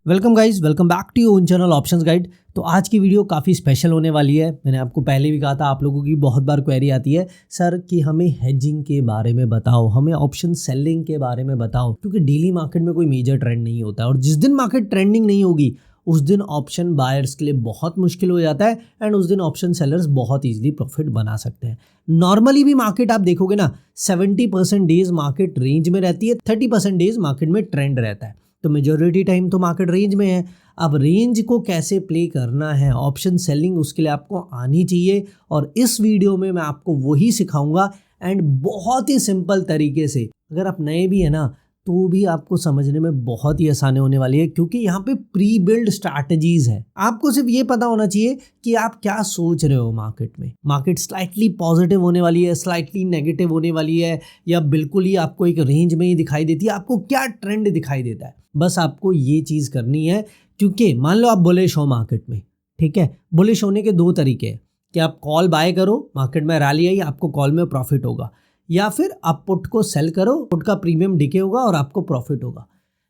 Welcome guys, welcome back to your own channel options guide. तो आज की video काफ़ी स्पेशल होने वाली है। मैंने आपको पहले भी कहा था, आप लोगों की बहुत बार क्वेरी आती है सर कि हमें हेजिंग के बारे में बताओ, हमें ऑप्शन सेलिंग के बारे में बताओ, क्योंकि डेली मार्केट में कोई मेजर ट्रेंड नहीं होता है और जिस दिन मार्केट ट्रेंडिंग नहीं होगी उस दिन ऑप्शन बायर्स के लिए बहुत मुश्किल हो जाता है एंड उस दिन ऑप्शन सेलर्स बहुत ईजिली प्रॉफिट बना सकते हैं। नॉर्मली भी मार्केट आप देखोगे ना, 70% डेज मार्केट रेंज में रहती है, 30% डेज मार्केट में ट्रेंड रहता है। तो मेजॉरिटी टाइम तो मार्केट रेंज में है। अब रेंज को कैसे प्ले करना है, ऑप्शन सेलिंग, उसके लिए आपको आनी चाहिए और इस वीडियो में मैं आपको वही सिखाऊंगा एंड बहुत ही सिंपल तरीके से। अगर आप नए भी है ना तो भी आपको समझने में बहुत ही आसानी होने वाली है, क्योंकि यहाँ पे प्री बिल्ड स्ट्रैटेजीज है। आपको सिर्फ ये पता होना चाहिए कि आप क्या सोच रहे हो मार्केट में। मार्केट स्लाइटली पॉजिटिव होने वाली है, स्लाइटली नेगेटिव होने वाली है, या बिल्कुल ही आपको एक रेंज में ही दिखाई देती है, आपको क्या ट्रेंड दिखाई देता है। बस आपको ये चीज़ करनी है, क्योंकि मान लो आप बुलिश हो मार्केट में, ठीक है। बुलिश होने के दो तरीके हैं कि आप कॉल बाय करो, मार्केट में रैली आई, आपको कॉल में प्रॉफिट होगा, या फिर आप पुट को सेल करो, पुट का प्रीमियम डिके होगा और आपको प्रॉफिट होगा।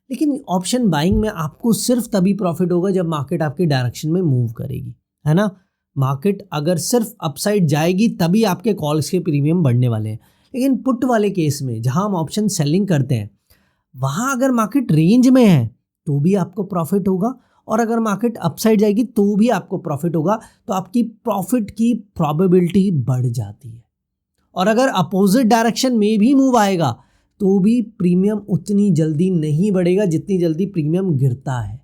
लेकिन ऑप्शन बाइंग में आपको सिर्फ तभी प्रॉफिट होगा जब मार्केट आपके डायरेक्शन में मूव करेगी, है ना। मार्केट अगर सिर्फ अपसाइड जाएगी तभी आपके कॉल्स के प्रीमियम बढ़ने वाले हैं। लेकिन पुट वाले केस में जहां हम ऑप्शन सेलिंग करते हैं, वहां अगर मार्केट रेंज में है तो भी आपको प्रॉफिट होगा और अगर मार्केट अपसाइड जाएगी तो भी आपको प्रॉफिट होगा। तो आपकी प्रॉफिट की प्रोबेबिलिटी बढ़ जाती है। और अगर अपोजिट डायरेक्शन में भी मूव आएगा तो भी प्रीमियम उतनी जल्दी नहीं बढ़ेगा जितनी जल्दी प्रीमियम गिरता है,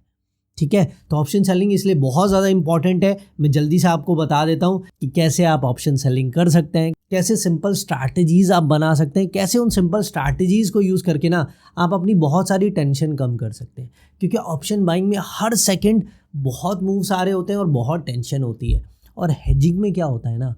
ठीक है। तो ऑप्शन सेलिंग इसलिए बहुत ज़्यादा इंपॉर्टेंट है। मैं जल्दी से आपको बता देता हूँ कि कैसे आप ऑप्शन सेलिंग कर सकते हैं, कैसे सिंपल स्ट्रैटेजीज आप बना सकते हैं, कैसे उन सिंपल स्ट्रैटेजीज को यूज़ करके ना आप अपनी बहुत सारी टेंशन कम कर सकते हैं। क्योंकि ऑप्शन बाइंग में हर सेकेंड बहुत मूव्स आ रहे होते हैं और बहुत टेंशन होती है। और हेजिंग में क्या होता है ना,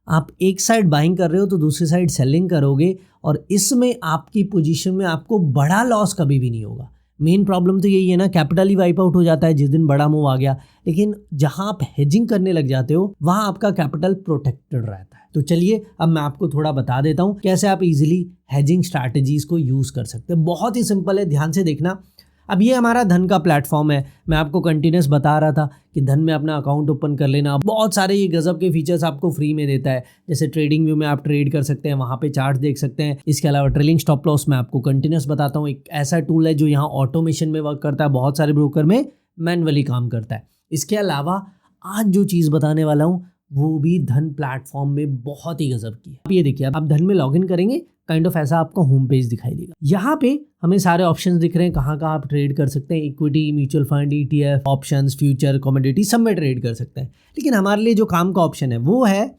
आप एक साइड बाइंग कर रहे हो तो दूसरी साइड सेलिंग करोगे और इसमें आपकी पोजीशन में आपको बड़ा लॉस कभी भी नहीं होगा। मेन प्रॉब्लम तो यही है ना, कैपिटल ही वाइप आउट हो जाता है जिस दिन बड़ा मूव आ गया। लेकिन जहां आप हेजिंग करने लग जाते हो वहां आपका कैपिटल प्रोटेक्टेड रहता है। तो चलिए अब मैं आपको थोड़ा बता देता हूं कैसे आप इजीली हेजिंग स्ट्रैटेजीज को यूज कर सकते हैं। बहुत ही सिंपल है, ध्यान से देखना। अब ये हमारा धन का प्लेटफॉर्म है। मैं आपको कंटिन्यूस बता रहा था कि धन में अपना अकाउंट ओपन कर लेना, बहुत सारे ये गजब के फीचर्स आपको फ्री में देता है। जैसे ट्रेडिंग व्यू में आप ट्रेड कर सकते हैं, वहाँ पे चार्ट देख सकते हैं। इसके अलावा ट्रेलिंग स्टॉप लॉस मैं आपको कंटिन्यूस बताता हूँ। एक ऐसा टूल है जो यहाँ ऑटोमेशन में वर्क करता है, बहुत सारे ब्रोकर में मैनुअली काम करता है। इसके अलावा आज जो चीज़ बताने वाला हूँ वो भी धन प्लेटफॉर्म में बहुत ही गजब की है। आप ये देखिए, आप धन में लॉगिन करेंगे, काइंड ऑफ ऐसा आपको होम पेज दिखाई देगा। यहाँ पे हमें सारे ऑप्शंस दिख रहे हैं, कहाँ कहाँ आप ट्रेड कर सकते हैं। Equity, mutual fund, ETF, options, future, commodity, सब में ट्रेड कर सकते हैं। लेकिन हमारे लिए जो काम का ऑप्शन है वो है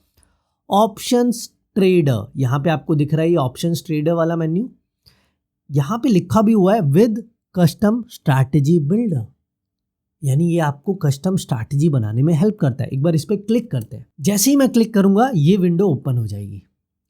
ऑप्शंस ट्रेडर। यहाँ पे आपको दिख रहा है ये ऑप्शंस ट्रेडर वाला मेन्यू। यहाँ पे लिखा भी हुआ है विद कस्टम स्ट्रैटेजी बिल्डर, यानी ये आपको कस्टम स्ट्रैटेजी बनाने में हेल्प करता है। एक बार इस पर क्लिक करते हैं। जैसे ही मैं क्लिक करूंगा ये विंडो ओपन हो जाएगी।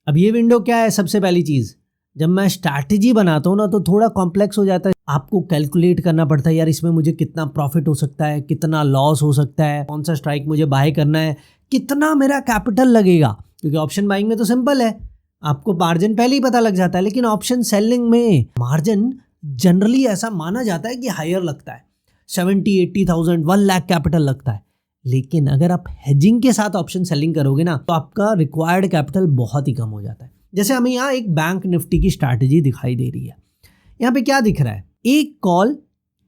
अब ये विंडो क्या है, सबसे पहली चीज, जब मैं स्ट्रैटेजी बनाता हूँ ना तो थोड़ा कॉम्प्लेक्स हो जाता है। आपको कैलकुलेट करना पड़ता है, यार इसमें मुझे कितना प्रॉफिट हो सकता है, कितना लॉस हो सकता है, कौन सा स्ट्राइक मुझे बाय करना है, कितना मेरा कैपिटल लगेगा। क्योंकि ऑप्शन बाइंग में तो सिंपल है, आपको मार्जिन पहले ही पता लग जाता है। लेकिन ऑप्शन सेलिंग में मार्जिन जनरली ऐसा माना जाता है कि हायर लगता है, 70-80,000, 1 लाख कैपिटल लगता है। लेकिन अगर आप हेजिंग के साथ ऑप्शन सेलिंग करोगे ना तो आपका रिक्वायर्ड कैपिटल बहुत ही कम हो जाता है। जैसे हमें यहाँ एक बैंक निफ्टी की स्ट्रैटेजी दिखाई दे रही है। यहाँ पे क्या दिख रहा है, एक कॉल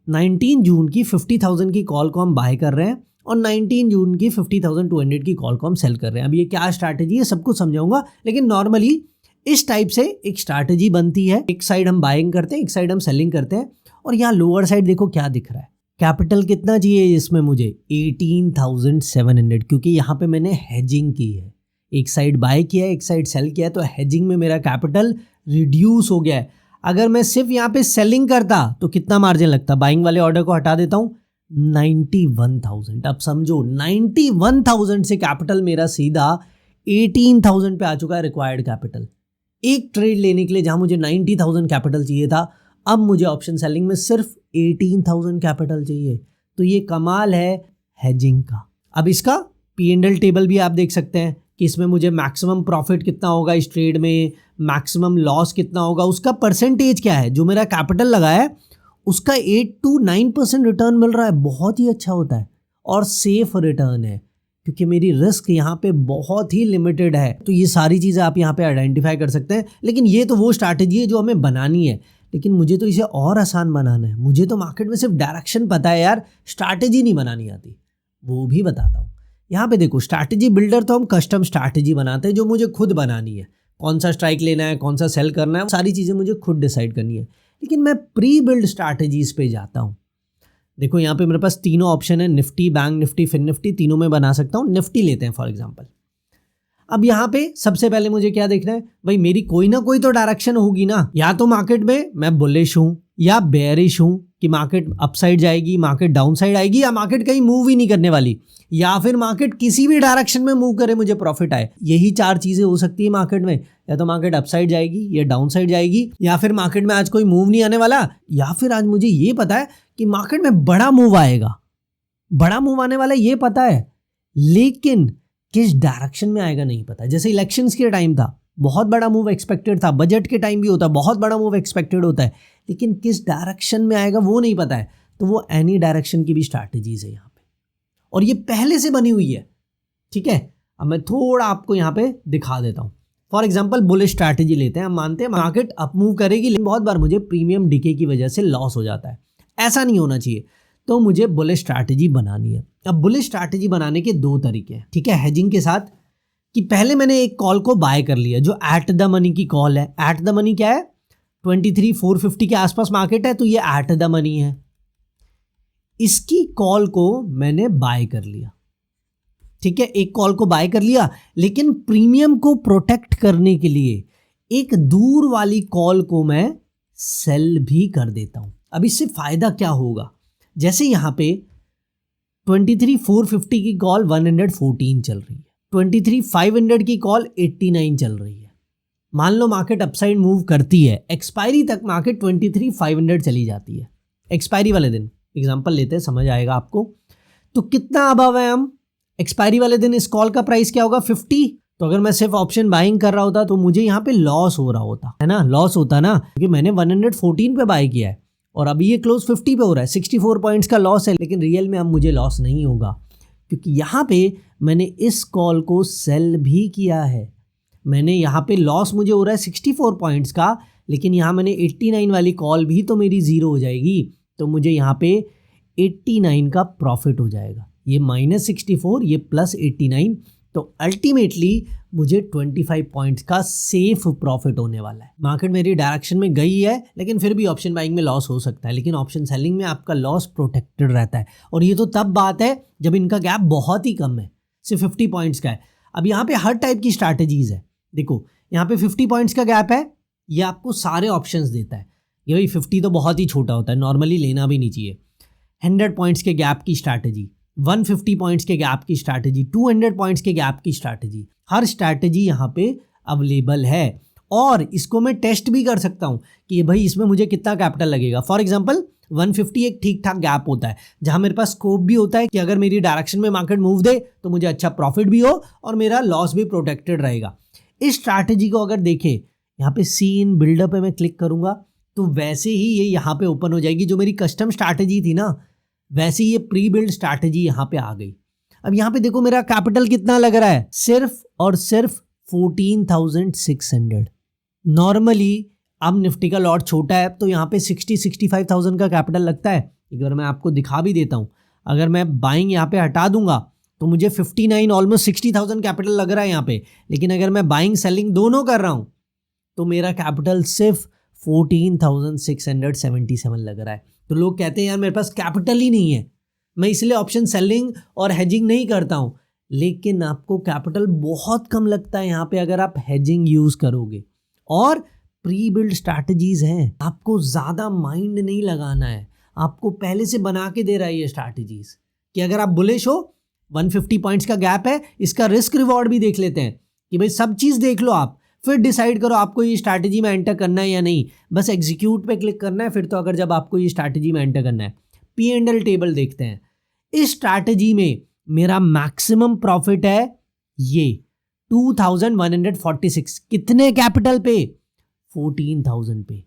19 जून की 50,000 की कॉल को हम बाय कर रहे हैं और 19 जून की 50,200 की कॉल को हम सेल कर रहे हैं। अब ये क्या स्ट्रैटेजी है सब कुछ समझाऊंगा, लेकिन नॉर्मली इस टाइप से एक स्ट्रैटेजी बनती है। एक साइड हम बाइंग करते हैं, एक साइड हम सेलिंग करते हैं। और यहाँ लोअर साइड देखो क्या दिख रहा है, कैपिटल कितना चाहिए इसमें मुझे, 18,700, क्योंकि यहाँ पे मैंने हेजिंग की है। एक साइड बाय किया है, एक साइड सेल किया है, तो हेजिंग में मेरा कैपिटल रिड्यूस हो गया है। अगर मैं सिर्फ यहाँ पे सेलिंग करता तो कितना मार्जिन लगता, बाइंग वाले ऑर्डर को हटा देता हूँ, 91,000। अब समझो 91,000 से कैपिटल मेरा सीधा 18,000 पे आ चुका है रिक्वायर्ड कैपिटल। एक ट्रेड लेने के लिए जहाँ मुझे 90,000 कैपिटल चाहिए था, अब मुझे ऑप्शन सेलिंग में सिर्फ 18,000 कैपिटल चाहिए। तो ये कमाल है हेजिंग का। अब इसका P&L टेबल भी आप देख सकते हैं कि इसमें मुझे मैक्सिमम प्रॉफिट कितना होगा इस ट्रेड में, मैक्सिमम लॉस कितना होगा, उसका परसेंटेज क्या है, जो मेरा कैपिटल लगा है उसका 8 to 9% रिटर्न मिल रहा है, बहुत ही अच्छा होता है और सेफ रिटर्न है क्योंकि मेरी रिस्क यहाँ पे बहुत ही लिमिटेड है। तो ये सारी चीज़ें आप यहाँ पे आइडेंटिफाई कर सकते हैं। लेकिन ये तो वो स्ट्रैटेजी है जो हमें बनानी है, लेकिन मुझे तो इसे और आसान बनाना है। मुझे तो मार्केट में सिर्फ डायरेक्शन पता है यार, स्ट्रैटेजी नहीं बनानी आती, वो भी बताता हूँ। यहाँ पे देखो, स्ट्रैटेजी बिल्डर तो हम कस्टम स्ट्रैटेजी बनाते हैं जो मुझे खुद बनानी है। कौन सा स्ट्राइक लेना है, कौन सा सेल करना है, सारी चीज़ें मुझे खुद डिसाइड करनी है। लेकिन मैं प्री बिल्ड स्ट्रैटेजीज पे जाता हूँ। देखो यहाँ पे मेरे पास तीनों ऑप्शन है, निफ्टी, बैंक निफ्टी, फिन निफ्टी, तीनों में बना सकता हूँ। निफ्टी लेते हैं फॉर एग्जांपल। अब यहाँ पे सबसे पहले मुझे क्या देखना है भाई, मेरी कोई ना कोई तो डायरेक्शन होगी ना। या तो मार्केट में मैं बुलिश हूँ या बेयरिश हूँ कि मार्केट अपसाइड जाएगी, मार्केट डाउन साइड आएगी, या मार्केट कहीं मूव ही नहीं करने वाली, या फिर मार्केट किसी भी डायरेक्शन में मूव करे मुझे प्रॉफिट आए। यही चार चीजें हो सकती है मार्केट में। या तो मार्केट अपसाइड जाएगी या डाउन साइड जाएगी, या फिर मार्केट में आज कोई मूव नहीं आने वाला, या फिर आज मुझे ये पता है कि मार्केट में बड़ा मूव आएगा, बड़ा मूव आने वाला ये पता है, लेकिन किस डायरेक्शन में आएगा नहीं पता। जैसे इलेक्शंस के टाइम था, बहुत बड़ा मूव एक्सपेक्टेड था, बजट के टाइम भी होता है, बहुत बड़ा मूव एक्सपेक्टेड होता है, लेकिन किस डायरेक्शन में आएगा वो नहीं पता है। तो वो एनी डायरेक्शन की भी स्ट्रैटेजीज है यहाँ पे, और ये पहले से बनी हुई है। ठीक है, अब मैं थोड़ा आपको यहाँ पे दिखा देता हूँ। फॉर एग्जाम्पल बुलिश स्ट्रैटेजी लेते हैं। हम मानते हैं मार्केट अप मूव करेगी, लेकिन बहुत बार मुझे प्रीमियम डिके की वजह से लॉस हो जाता है। ऐसा नहीं होना चाहिए, तो मुझे बुलिश स्ट्रैटेजी बनानी है। अब बुलिश स्ट्रैटेजी बनाने के दो तरीके हैं, ठीक है, हेजिंग के साथ। कि पहले मैंने एक कॉल को बाय कर लिया जो एट द मनी की कॉल है। एट द मनी क्या है, 23,450 के आसपास मार्केट है, तो ये एट द मनी है। इसकी कॉल को मैंने बाय कर लिया, ठीक है, एक कॉल को बाय कर लिया। लेकिन प्रीमियम को प्रोटेक्ट करने के लिए एक दूर वाली कॉल को मैं सेल भी कर देता हूं। अब इससे फायदा क्या होगा, जैसे यहां पे 23,450 की कॉल 114 चल रही है, 23,500 की कॉल 89 चल रही है। मान लो मार्केट अपसाइड मूव करती है, एक्सपायरी तक मार्केट 23,500 चली जाती है। एक्सपायरी वाले दिन एग्जांपल लेते हैं, समझ आएगा आपको। तो कितना अबव है हम, एक्सपायरी वाले दिन इस कॉल का प्राइस क्या होगा, 50। तो अगर मैं सिर्फ ऑप्शन बाइंग कर रहा होता तो मुझे यहाँ पे लॉस हो रहा होता है ना, लॉस होता ना, क्योंकि मैंने 114 पे बाय किया है और अभी ये क्लोज 50 पे हो रहा है। 64 पॉइंट्स का लॉस है, लेकिन रियल में अब मुझे लॉस नहीं होगा क्योंकि यहाँ पे मैंने इस कॉल को सेल भी किया है। मैंने यहाँ पे लॉस मुझे हो रहा है 64 पॉइंट्स का, लेकिन यहाँ मैंने 89 वाली कॉल भी तो मेरी जीरो हो जाएगी, तो मुझे यहाँ पे 89 का प्रॉफिट हो जाएगा। ये -64, ये +89, तो अल्टीमेटली मुझे 25 पॉइंट्स का सेफ प्रॉफिट होने वाला है। मार्केट मेरी डायरेक्शन में गई है, लेकिन फिर भी ऑप्शन बाइंग में लॉस हो सकता है, लेकिन ऑप्शन सेलिंग में आपका लॉस प्रोटेक्टेड रहता है। और ये तो तब बात है जब इनका गैप बहुत ही कम है, सिर्फ 50 पॉइंट्स का है। अब यहाँ पे हर टाइप की स्ट्रैटेजीज है। देखो यहाँ पे 50 पॉइंट्स का गैप है, ये आपको सारे ऑप्शंस देता है। ये भाई 50 तो बहुत ही छोटा होता है, नॉर्मली लेना भी नहीं चाहिए। 100 पॉइंट्स के गैप की स्ट्रैटेजी, 150 पॉइंट्स के गैप की स्ट्रैटेजी, 200 पॉइंट्स के गैप की स्ट्रैटेजी, हर स्ट्रैटेजी यहाँ पे अवेलेबल है। और इसको मैं टेस्ट भी कर सकता हूँ कि भाई इसमें मुझे कितना कैपिटल लगेगा। फॉर एग्जांपल 150 एक ठीक ठाक गैप होता है, जहाँ मेरे पास स्कोप भी होता है कि अगर मेरी डायरेक्शन में मार्केट मूव दे तो मुझे अच्छा प्रॉफिट भी हो और मेरा लॉस भी प्रोटेक्टेड रहेगा। इस स्ट्रैटेजी को अगर देखें, यहाँ पे सी इन बिल्डअप पे मैं क्लिक करूँगा तो वैसे ही ये यहाँ पे ओपन हो जाएगी। जो मेरी कस्टम स्ट्रैटेजी थी ना, वैसे ये प्री बिल्ड स्ट्रैटेजी यहाँ पे आ गई। अब यहाँ पे देखो मेरा कैपिटल कितना लग रहा है, सिर्फ और सिर्फ 14,600। नॉर्मली अब निफ्टी का लॉट छोटा है तो यहाँ पे 60-65,000 का कैपिटल लगता है। एक बार मैं आपको दिखा भी देता हूँ, अगर मैं बाइंग यहाँ पे हटा दूंगा तो मुझे 59 ऑलमोस्ट 60,000 कैपिटल लग रहा है यहाँ पे। लेकिन अगर मैं बाइंग सेलिंग दोनों कर रहा हूँ तो मेरा कैपिटल सिर्फ 14,677 लग रहा है। तो लोग कहते हैं यार मेरे पास कैपिटल ही नहीं है, मैं इसलिए ऑप्शन सेलिंग और हेजिंग नहीं करता हूं। लेकिन आपको कैपिटल बहुत कम लगता है यहाँ पे अगर आप हेजिंग यूज करोगे। और प्री बिल्ड स्ट्रैटेजीज हैं, आपको ज़्यादा माइंड नहीं लगाना है, आपको पहले से बना के दे रहा है ये स्ट्रैटेजीज कि अगर आप बुलिश हो, 150 पॉइंट्स का गैप है, इसका रिस्क रिवॉर्ड भी देख लेते हैं कि भाई सब चीज़ देख लो आप, फिर डिसाइड करो आपको ये स्ट्रैटेजी में एंटर करना है या नहीं। बस एग्जीक्यूट पे क्लिक करना है फिर तो। अगर जब आपको ये स्ट्रैटेजी में एंटर करना है, P&L टेबल देखते हैं। इस स्ट्रैटेजी में मेरा मैक्सिमम प्रॉफिट है ये 2,146। कितने कैपिटल पे, 14,000 पे।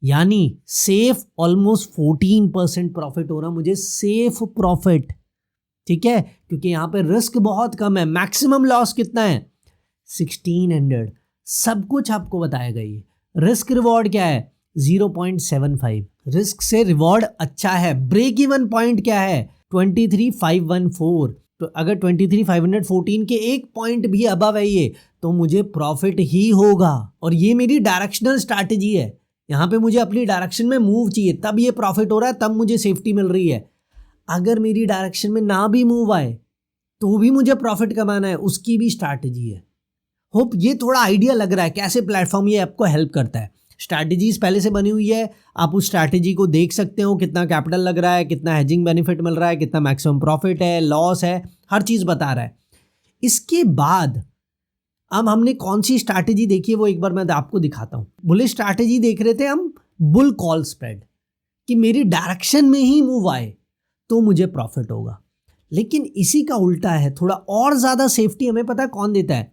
यानी सेफ ऑलमोस्ट 14% प्रॉफिट हो रहा मुझे, सेफ प्रॉफिट, ठीक है, क्योंकि यहाँ पे रिस्क बहुत कम है। मैक्सिमम लॉस कितना है? 1600। सब कुछ आपको बताएगा ये। रिस्क रिवॉर्ड क्या है? 0.75। रिस्क से रिवॉर्ड अच्छा है। ब्रेक इवन पॉइंट क्या है? 23,514। तो अगर 23,514 के एक पॉइंट भी अबव है ये, तो मुझे प्रॉफिट ही होगा। और ये मेरी डायरेक्शनल स्ट्रैटेजी है। यहाँ पे मुझे अपनी डायरेक्शन में मूव चाहिए, तब ये प्रॉफिट हो रहा है, तब मुझे सेफ्टी मिल रही है। अगर मेरी डायरेक्शन में ना भी मूव आए तो भी मुझे प्रॉफिट कमाना है, उसकी भी स्ट्रैटेजी है। होप ये थोड़ा आइडिया लग रहा है कैसे प्लेटफॉर्म ये आपको हेल्प करता है। स्ट्रैटेजीज पहले से बनी हुई है, आप उस स्ट्रैटेजी को देख सकते हो, कितना कैपिटल लग रहा है, कितना हेजिंग बेनिफिट मिल रहा है, कितना मैक्सिमम प्रॉफिट है, लॉस है, हर चीज़ बता रहा है। इसके बाद अब हमने कौन सी स्ट्रैटेजी देखी है वो एक बार मैं आपको दिखाता हूँ। बुलिश स्ट्रैटेजी देख रहे थे हम, बुल कॉल स्प्रेड, कि मेरी डायरेक्शन में ही मूव आए तो मुझे प्रॉफिट होगा। लेकिन इसी का उल्टा है, थोड़ा और ज़्यादा सेफ्टी हमें पता है कौन देता है?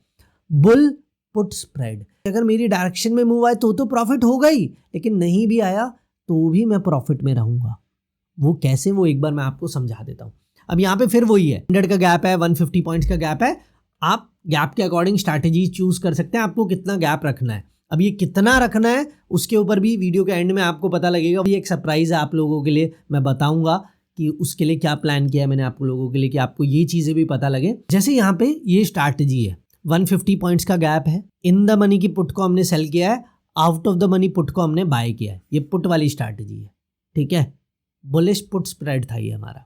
Bull put spread. अगर मेरी डायरेक्शन में मूव आए तो प्रॉफिट होगा ही, लेकिन नहीं भी आया तो भी मैं प्रॉफिट में रहूंगा। वो कैसे, वो एक बार मैं आपको समझा देता हूँ। अब यहाँ पे फिर वही है, 100 का गैप है, 150 पॉइंट्स का गैप है। आप गैप के अकॉर्डिंग स्ट्रैटेजी चूज कर सकते हैं, आपको कितना गैप रखना है। अब ये कितना रखना है उसके ऊपर भी वीडियो के एंड में आपको पता लगेगा। ये एक सरप्राइज है आप लोगों के लिए, मैं बताऊंगा कि उसके लिए क्या प्लान किया है मैंने आप लोगों के लिए, कि आपको ये चीज़ें भी पता लगे। जैसे यहाँ पे ये स्ट्रैटेजी है, 150 पॉइंट्स का गैप है, इन द मनी की पुट को हमने सेल किया है, out of the money put को हमने बाय किया है। ये पुट वाली स्ट्रैटेजी है, ठीक है, बुलिश पुट स्प्रेड था ये हमारा।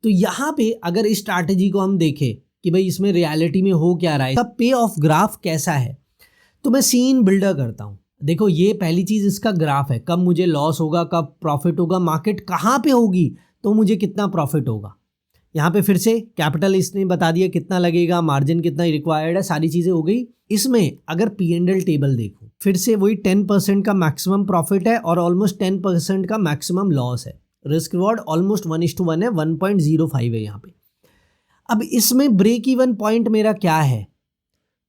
तो यहाँ पे अगर इस स्ट्रैटेजी को हम देखें कि भाई इसमें रियलिटी में हो क्या रहा है, तब पे ऑफ ग्राफ कैसा है, तो मैं सीन बिल्डर करता हूँ। देखो ये पहली चीज़ इसका ग्राफ है, कब मुझे लॉस होगा, कब प्रॉफिट होगा, मार्केट कहाँ पे होगी तो मुझे कितना प्रॉफिट होगा। यहाँ पे फिर से कैपिटल इसने बता दिया कितना लगेगा, मार्जिन कितना रिक्वायर्ड है, सारी चीज़ें हो गई। इसमें अगर P&L टेबल देखो, फिर से वही 10% का मैक्सिमम प्रॉफिट है और ऑलमोस्ट 10% का मैक्सिमम लॉस है। रिस्क रिवॉर्ड ऑलमोस्ट 1:1 है, 1.05 है यहाँ पे। अब इसमें ब्रेक इवन पॉइंट मेरा क्या है?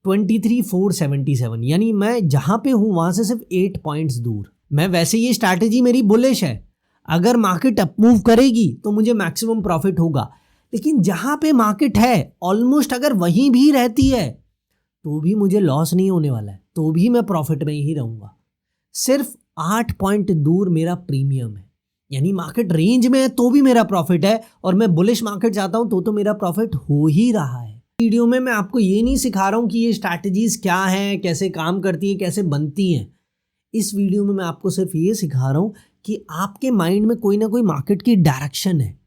23,477, यानी मैं जहाँ पे हूँ वहाँ से सिर्फ 8 पॉइंट्स दूर। मैं वैसे ये स्ट्रैटेजी मेरी बुलिश है, अगर मार्केट अप मूव करेगी तो मुझे मैक्सिमम प्रॉफिट होगा। लेकिन जहाँ पे मार्केट है ऑलमोस्ट अगर वहीं भी रहती है तो भी मुझे लॉस नहीं होने वाला है, तो भी मैं प्रॉफिट में ही रहूँगा। सिर्फ 8 पॉइंट दूर मेरा प्रीमियम है, यानी मार्केट रेंज में है तो भी मेरा प्रॉफिट है, और मैं बुलिश मार्केट चाहता हूँ तो मेरा प्रॉफिट हो ही रहा है। वीडियो में मैं आपको ये नहीं सिखा रहा हूँ कि ये स्ट्रैटेजीज क्या हैं, कैसे काम करती हैं, कैसे बनती हैं। इस वीडियो में मैं आपको सिर्फ ये सिखा रहा हूँ कि आपके माइंड में कोई ना कोई मार्केट की डायरेक्शन है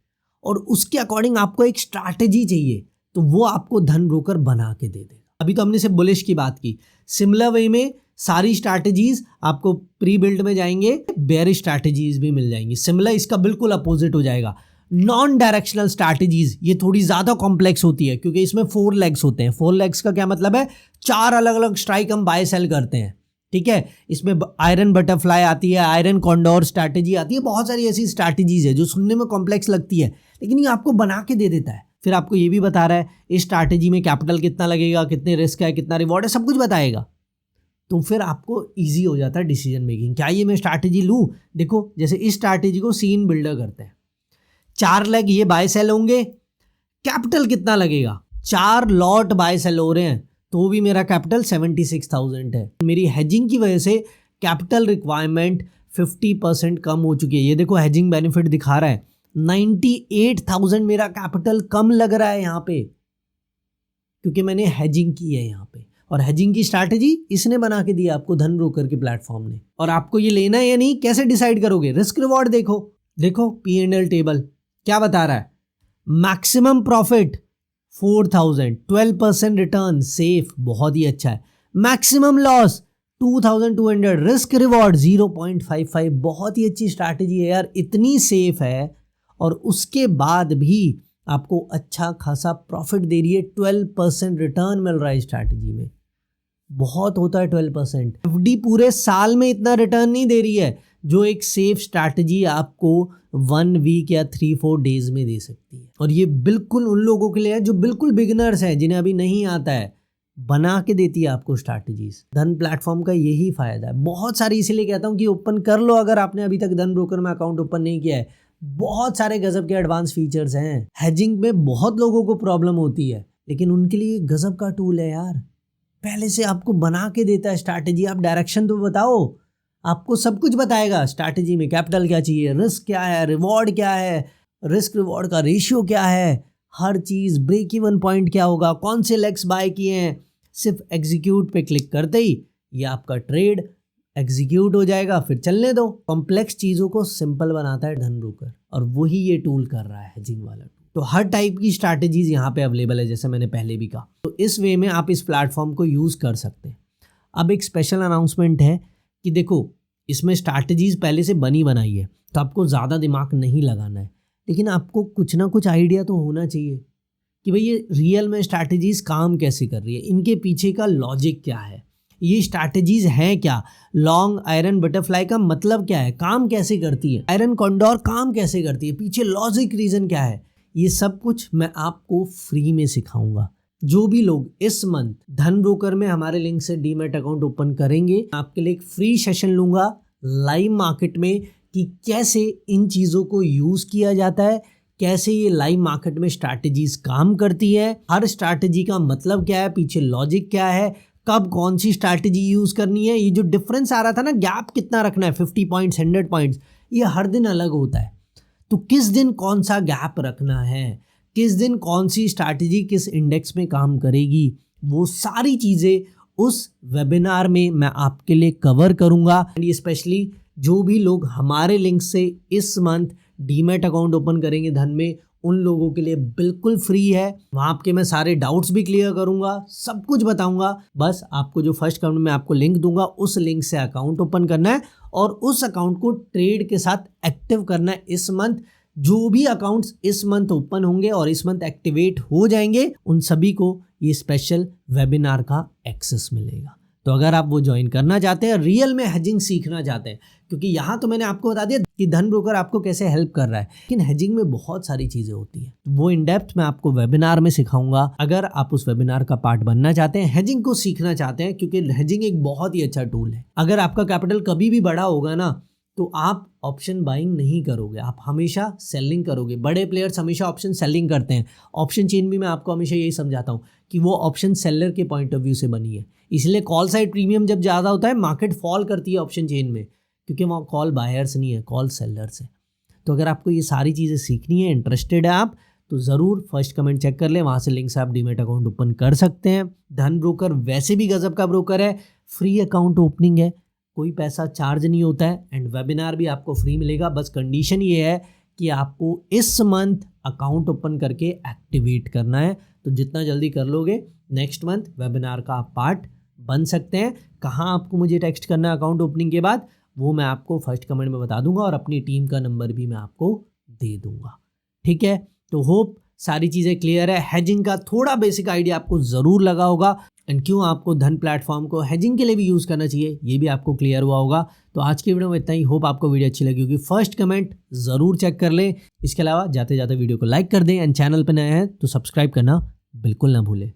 और उसके अकॉर्डिंग आपको एक स्ट्रैटेजी चाहिए, तो वो आपको धन ब्रोकर बना के दे देगा। अभी तो हमने सिर्फ बुलिश की बात की, सिमिलर वे में सारी स्ट्रैटेजीज आपको प्री बिल्ड में जाएंगे, बेयरिश स्ट्रैटेजीज भी मिल जाएंगी। सिमिलर इसका बिल्कुल अपोजिट हो जाएगा। नॉन डायरेक्शनल स्ट्रैटेजीज ये थोड़ी ज़्यादा कॉम्प्लेक्स होती है, क्योंकि इसमें 4 लेग्स होते हैं। 4 लेग्स का क्या मतलब है? 4 अलग अलग स्ट्राइक हम बाय सेल करते हैं, ठीक है। इसमें आयरन बटरफ्लाई आती है, आयरन कॉन्डोर स्ट्रैटेजी आती है, बहुत सारी ऐसी स्ट्रैटेजीज है जो सुनने में कॉम्प्लेक्स लगती है, लेकिन ये आपको बना के दे देता है। फिर आपको ये भी बता रहा है इस स्ट्रैटेजी में कैपिटल कितना लगेगा, कितने रिस्क है, कितना रिवॉर्ड है, सब कुछ बताएगा। तो फिर आपको ईजी हो जाता है डिसीजन मेकिंग। क्या ये मैं स्ट्रैटेजी लूँ? देखो जैसे इस स्ट्रैटेजी को सीन बिल्डर करते हैं, 4 लेग ये बाय सेल होंगे, कैपिटल कितना लगेगा? 4 लॉट बाय सेल हो रहे हैं तो भी मेरा कैपिटल 76,000 है। मेरी हेजिंग की वजह से कैपिटल रिक्वायरमेंट 50% कम हो चुकी है। ये देखो हेजिंग बेनिफिट दिखा रहा है, 98,000 मेरा कैपिटल कम लग रहा है यहाँ पे, क्योंकि मैंने हेजिंग की है यहाँ पे। और हेजिंग की स्ट्रैटेजी इसने बना के दी आपको, धन ब्रोकर के प्लेटफॉर्म ने। और आपको ये लेना है या नहीं कैसे डिसाइड करोगे? रिस्क रिवॉर्ड देखो, देखो P&L टेबल क्या बता रहा है? मैक्सिमम प्रॉफिट 4,000, 12% रिटर्न, सेफ, बहुत ही अच्छा है। मैक्सिमम लॉस 2,200, रिस्क रिवॉर्ड 0.55, बहुत ही अच्छी स्ट्रैटेजी है यार, इतनी सेफ है और उसके बाद भी आपको अच्छा खासा प्रॉफिट दे रही है। 12% रिटर्न मिल रहा है स्ट्रैटेजी में, बहुत होता है 12%। एफडी पूरे साल में इतना रिटर्न नहीं दे रही है जो एक सेफ स्ट्रैटेजी आपको 1 वीक या 3-4 डेज में दे सकती है। और ये बिल्कुल उन लोगों के लिए है जो बिल्कुल बिगिनर्स हैं, जिन्हें अभी नहीं आता है, बना के देती है आपको स्ट्रैटेजीज। धन प्लेटफॉर्म का यही फायदा है। बहुत सारी इसीलिए कहता हूँ कि ओपन कर लो अगर आपने अभी तक धन ब्रोकर में अकाउंट ओपन नहीं किया है। बहुत सारे गजब के एडवांस फीचर्स हैं। हेजिंग में बहुत लोगों को प्रॉब्लम होती है, लेकिन उनके लिए गजब का टूल है यार। पहले से आपको बना के देता है स्ट्रैटेजी। आप डायरेक्शन तो बताओ, आपको सब कुछ बताएगा। स्ट्रैटेजी में कैपिटल क्या चाहिए, रिस्क क्या है, रिवॉर्ड क्या है, रिस्क रिवॉर्ड का रेशियो क्या है, हर चीज़, ब्रेक इवन पॉइंट क्या होगा, कौन से लेग्स बाय किए हैं। सिर्फ एग्जीक्यूट पे क्लिक करते ही ये आपका ट्रेड एग्जीक्यूट हो जाएगा, फिर चलने दो। कॉम्प्लेक्स चीज़ों को सिंपल बनाता है धन ब्रोकर, और वही ये टूल कर रहा है, हेजिंग वाला टूल। तो हर टाइप की स्ट्रैटेजीज यहाँ पे अवेलेबल है, जैसे मैंने पहले भी कहा। तो इस वे में आप इस प्लेटफॉर्म को यूज़ कर सकते हैं। अब एक स्पेशल अनाउंसमेंट है कि देखो, इसमें स्ट्रैटेजीज पहले से बनी बनाई है, तो आपको ज़्यादा दिमाग नहीं लगाना है, लेकिन आपको कुछ ना कुछ आइडिया तो होना चाहिए कि भाई ये रियल में स्ट्रैटेजीज काम कैसे कर रही है, इनके पीछे का लॉजिक क्या है, ये स्ट्रैटेजीज हैं क्या, लॉन्ग आयरन बटरफ्लाई का मतलब क्या है, काम कैसे करती है, आयरन कॉन्डोर काम कैसे करती है, पीछे लॉजिक रीज़न क्या है, ये सब कुछ मैं आपको फ्री में सिखाऊंगा। जो भी लोग इस मंथ धन ब्रोकर में हमारे लिंक से डीमैट अकाउंट ओपन करेंगे, आपके लिए एक फ्री सेशन लूंगा लाइव मार्केट में कि कैसे इन चीज़ों को यूज़ किया जाता है, कैसे ये लाइव मार्केट में स्ट्रैटेजीज काम करती है, हर स्ट्रैटेजी का मतलब क्या है, पीछे लॉजिक क्या है, कब कौन सी स्ट्रैटेजी यूज़ करनी है। ये जो डिफरेंस आ रहा था ना, गैप कितना रखना है, 50 पॉइंट्स 100 पॉइंट्स, ये हर दिन अलग होता है। तो किस दिन कौन सा गैप रखना है, किस दिन कौन सी स्ट्रैटेजी किस इंडेक्स में काम करेगी, वो सारी चीज़ें उस वेबिनार में मैं आपके लिए कवर करूँगा। ये स्पेशली जो भी लोग हमारे लिंक से इस मंथ डीमैट अकाउंट ओपन करेंगे धन में, उन लोगों के लिए बिल्कुल फ्री है। वहाँ आपके मैं सारे डाउट्स भी क्लियर करूँगा, सब कुछ बताऊँगा। बस आपको जो फर्स्ट कमेंट में आपको लिंक दूंगा, उस लिंक से अकाउंट ओपन करना है और उस अकाउंट को ट्रेड के साथ एक्टिव करना है इस मंथ। जो भी अकाउंट्स इस मंथ ओपन होंगे और इस मंथ एक्टिवेट हो जाएंगे, उन सभी को ये स्पेशल वेबिनार का एक्सेस मिलेगा। तो अगर आप वो ज्वाइन करना चाहते हैं, रियल में हेजिंग सीखना चाहते हैं, क्योंकि यहाँ तो मैंने आपको बता दिया कि धन ब्रोकर आपको कैसे हेल्प कर रहा है, लेकिन हेजिंग में बहुत सारी चीज़ें होती हैं, वो इन डेप्थ मैं आपको वेबिनार में सिखाऊंगा। अगर आप उस वेबिनार का पार्ट बनना चाहते हैं, हेजिंग को सीखना चाहते हैं, क्योंकि हेजिंग एक बहुत ही अच्छा टूल है। अगर आपका कैपिटल कभी भी बड़ा होगा ना, तो आप ऑप्शन बाइंग नहीं करोगे, आप हमेशा सेलिंग करोगे। बड़े प्लेयर्स हमेशा ऑप्शन सेलिंग करते हैं। ऑप्शन चेन भी मैं आपको हमेशा यही समझाता हूँ कि वो ऑप्शन सेलर के पॉइंट ऑफ व्यू से बनी है। इसलिए कॉल साइड प्रीमियम जब ज़्यादा होता है, मार्केट फॉल करती है ऑप्शन चेन में, क्योंकि वहाँ कॉल बायर्स नहीं है, कॉल सेलर्स है। तो अगर आपको ये सारी चीज़ें सीखनी है, इंटरेस्टेड है आप, तो ज़रूर फर्स्ट कमेंट चेक कर लें, वहाँ से लिंक से आप डीमैट अकाउंट ओपन कर सकते हैं। धन ब्रोकर वैसे भी गजब का ब्रोकर है, फ्री अकाउंट ओपनिंग है, कोई पैसा चार्ज नहीं होता है, एंड वेबिनार भी आपको फ्री मिलेगा। बस कंडीशन ये है कि आपको इस मंथ अकाउंट ओपन करके एक्टिवेट करना है। तो जितना जल्दी कर लोगे, नेक्स्ट मंथ वेबिनार का आप पार्ट बन सकते हैं। कहाँ आपको मुझे टेक्स्ट करना है अकाउंट ओपनिंग के बाद, वो मैं आपको फर्स्ट कमेंट में बता दूंगा, और अपनी टीम का नंबर भी मैं आपको दे दूंगा। ठीक है, तो होप सारी चीज़ें क्लियर है। हेजिंग का थोड़ा बेसिक आइडिया आपको ज़रूर लगा होगा, एंड क्यों आपको धन प्लेटफॉर्म को हेजिंग के लिए भी यूज़ करना चाहिए, ये भी आपको क्लियर हुआ होगा। तो आज की वीडियो में इतना ही। होप आपको वीडियो अच्छी लगी होगी। फर्स्ट कमेंट ज़रूर चेक कर लें। इसके अलावा जाते जाते वीडियो को लाइक कर दें, एंड चैनल पर नए हैं तो सब्सक्राइब करना बिल्कुल ना भूलें।